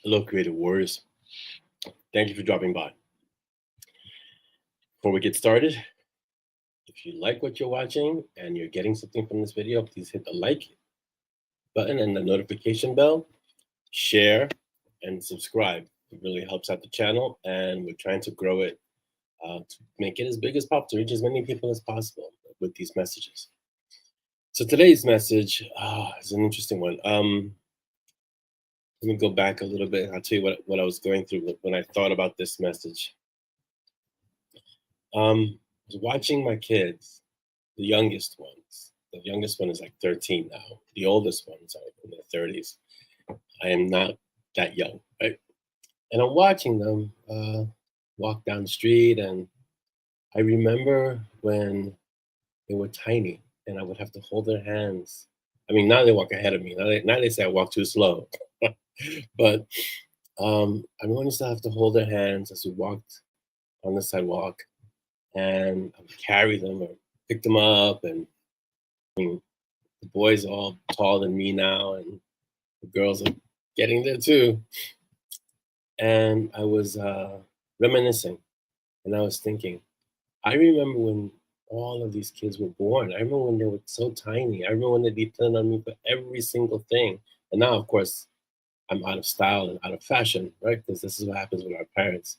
Hello, creative warriors. Thank you for dropping by. Before we get started, if you like what you're watching and you're getting something from this video, please hit the like button and the notification bell, share, and subscribe. It really helps out the channel, and we're trying to grow it to make it as big as possible, to reach as many people as possible with these messages. So today's message is an interesting one. Let me go back a little bit. I'll tell you what I was going through when I thought about this message. I was watching my kids, the youngest ones. The youngest one is like 13 now. The oldest ones are in their 30s. I am not that young, right? And I'm watching them walk down the street, and I remember when they were tiny, and I would have to hold their hands. I mean, now they walk ahead of me. Now they say I walk too slow. But I used to have to hold their hands as we walked on the sidewalk, and I would carry them or pick them up. And I mean, the boys are all taller than me now, and the girls are getting there too. And I was reminiscing, and I was thinking, I remember when all of these kids were born. I remember when they were so tiny. I remember when they'd depend on me for every single thing. And now, of course, I'm out of style and out of fashion, right? Because this is what happens with our parents.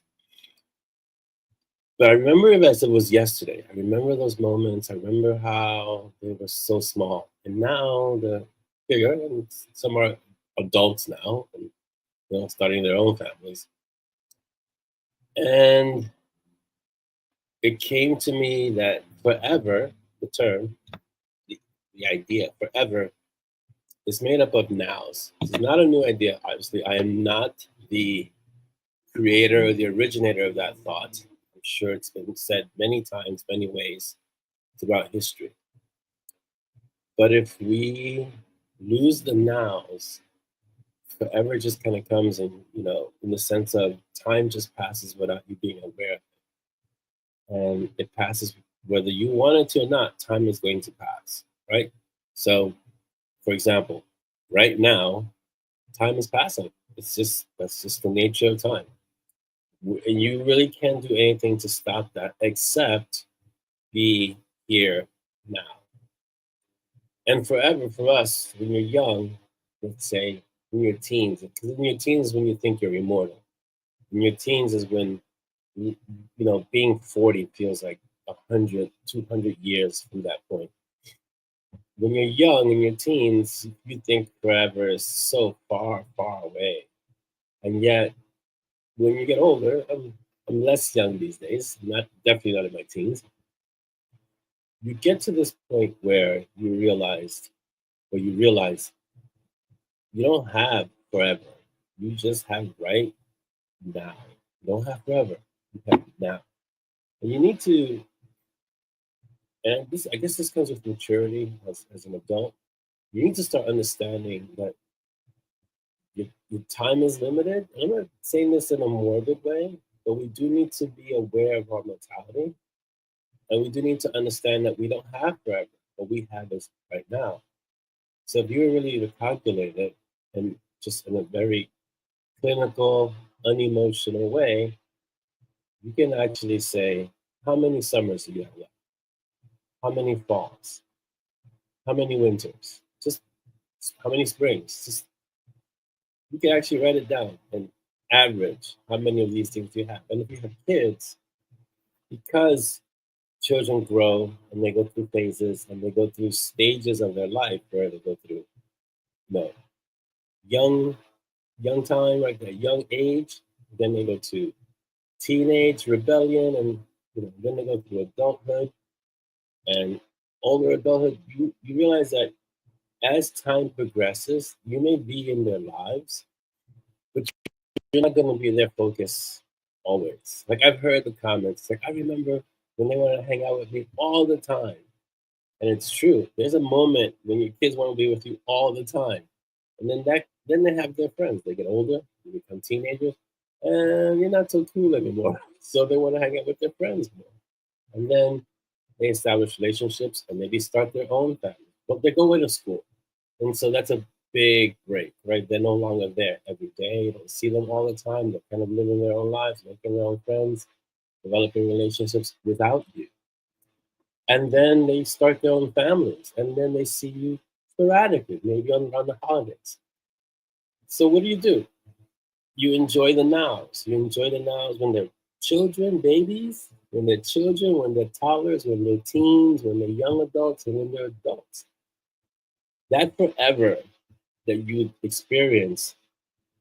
But I remember it as it was yesterday. I remember those moments. I remember how they were so small. And now they're bigger, and some are adults now, and starting their own families. And it came to me that forever, the term, the idea, forever, is made up of nows. This is not a new idea, obviously. I am not the creator or the originator of that thought. I'm sure it's been said many times, many ways throughout history. But if we lose the nows, forever just kind of comes in the sense of time just passes without you being aware of it. And it passes whether you want it to or not, time is going to pass, right? So, for example, right now, time is passing. That's just the nature of time. And you really can't do anything to stop that except be here now. And forever for us, when you're young, let's say in your teens, because in your teens is when you think you're immortal. In your teens is when being 40 feels like 100, 200 years from that point. When you're young in your teens, you think forever is so far, far away. And yet, when you get older, I'm less young these days, definitely not in my teens. You get to this point where you realize you don't have forever. You just have right now. You don't have forever. You have now. And you need to, and this I guess this comes with maturity as an adult. You need to start understanding that your time is limited. I'm not saying this in a morbid way, but we do need to be aware of our mortality. And we do need to understand that we don't have forever, but we have this right now. So if you were really to calculate it, and just in a very clinical, unemotional way, you can actually say, how many summers do you have left? How many falls? How many winters? Just how many springs? Just you can actually write it down and average how many of these things you have. And if you have kids, because children grow and they go through phases and they go through stages of their life where they go through young time, right there, young age, then they go to teenage rebellion, and then they go through adulthood and older adulthood. You realize that as time progresses, you may be in their lives, but you're not going to be their focus always. Like I've heard the comments, like I remember when they want to hang out with me all the time. And it's true. There's a moment when your kids want to be with you all the time. And then they have their friends. They get older, they become teenagers, and you're not so cool anymore. So they want to hang out with their friends more. And then they establish relationships and maybe start their own family. But they go away to school. And so that's a big break, right? They're no longer there every day. You don't see them all the time. They're kind of living their own lives, making their own friends, developing relationships without you. And then they start their own families, and then they see you sporadically, maybe on the holidays. So what do? You enjoy the nows. You enjoy the nows when they're children, babies, when they're children, when they're toddlers, when they're teens, when they're young adults, and when they're adults. That forever that you experience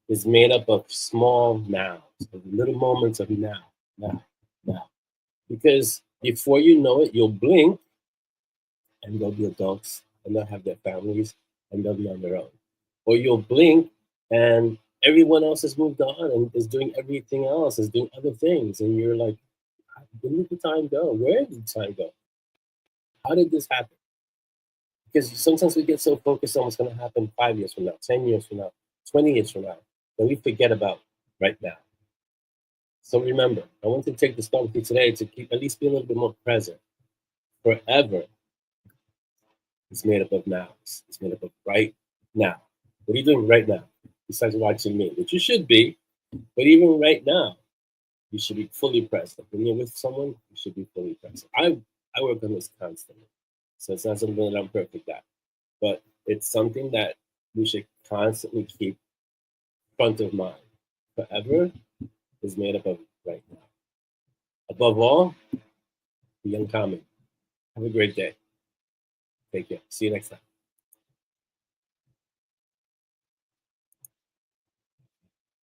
is made up of small nows, of little moments of now, now, now. Because before you know it, you'll blink and they'll be adults and they'll have their families and they'll be on their own. Or you'll blink and everyone else has moved on and is doing everything else, is doing other things. And you're like, where did the time go? Where did the time go? How did this happen? Because sometimes we get so focused on what's going to happen 5 years from now, 10 years from now, 20 years from now, that we forget about right now. So remember, I want to take this thought with you today to keep at least be a little bit more present. Forever is made up of nows. It's made up of right now. What are you doing right now besides watching me? Which you should be, but even right now, you should be fully present. When you're with someone, you should be fully present. I work on this constantly. So it's not something that I'm perfect at, but it's something that we should constantly keep front of mind. Forever is made up of right now. Above all, be uncommon. Have a great day. Take care. See you next time.